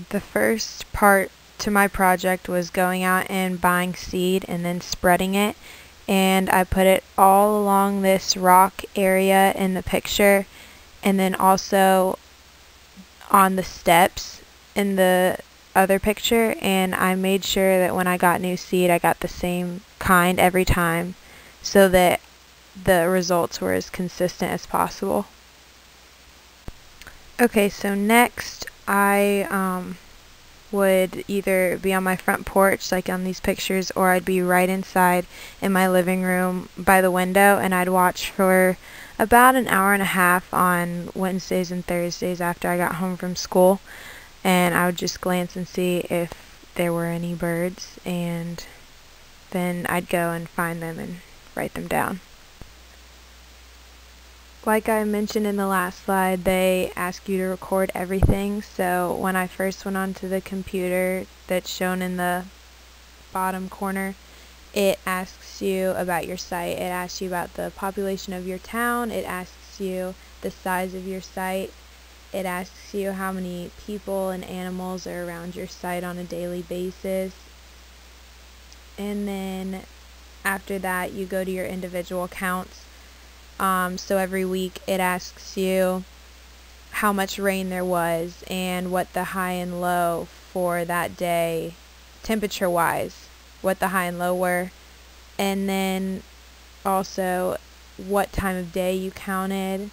The first part to my project was going out and buying seed and then spreading it, and I put it all along this rock area in the picture, and then also on the steps in the other picture, and I made sure that when I got new seed I got the same kind every time so that the results were as consistent as possible. Okay, so next I would either be on my front porch like on these pictures, or I'd be right inside in my living room by the window, and I'd watch for about an hour and a half on Wednesdays and Thursdays after I got home from school, and I would just glance and see if there were any birds, and then I'd go and find them and write them down. Like I mentioned in the last slide, they ask you to record everything. So when I first went onto the computer that's shown in the bottom corner, it asks you about your site. It asks you about the population of your town. It asks you the size of your site. It asks you how many people and animals are around your site on a daily basis. And then after that, you go to your individual accounts. So every week it asks you how much rain there was and what the high and low for that day, temperature wise, what the high and low were, and then also what time of day you counted.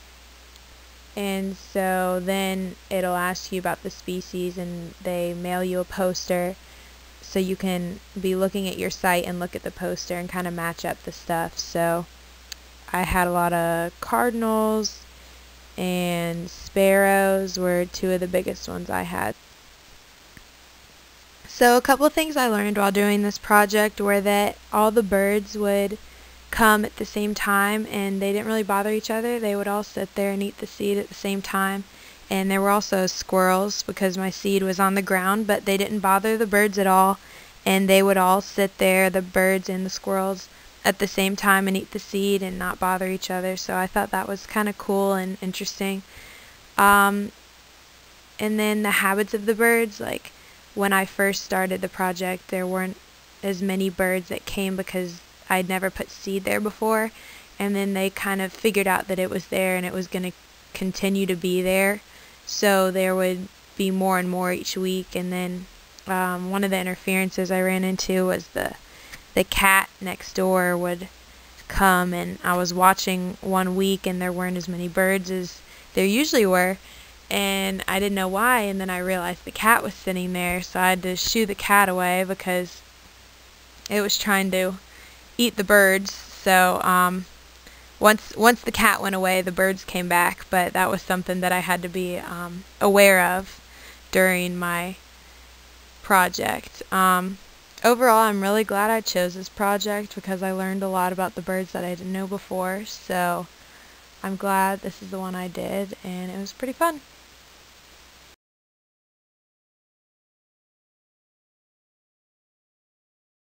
And so then it'll ask you about the species, and they mail you a poster so you can be looking at your site and look at the poster and kind of match up the stuff. So I had a lot of cardinals, and sparrows were two of the biggest ones I had. So a couple of things I learned while doing this project were that all the birds would come at the same time, and they didn't really bother each other. They would all sit there and eat the seed at the same time. And there were also squirrels, because my seed was on the ground, but they didn't bother the birds at all, and they would all sit there, the birds and the squirrels, at the same time and eat the seed and not bother each other. So I thought that was kind of cool and interesting. And then the habits of the birds, like when I first started the project, there weren't as many birds that came because I'd never put seed there before, and then they kind of figured out that it was there and it was going to continue to be there, so there would be more and more each week. And then one of the interferences I ran into was the cat next door would come, and I was watching one week and there weren't as many birds as there usually were, and I didn't know why, and then I realized the cat was sitting there, so I had to shoo the cat away because it was trying to eat the birds. So once the cat went away, the birds came back, but that was something that I had to be aware of during my project. Overall, I'm really glad I chose this project because I learned a lot about the birds that I didn't know before, so I'm glad this is the one I did, and it was pretty fun.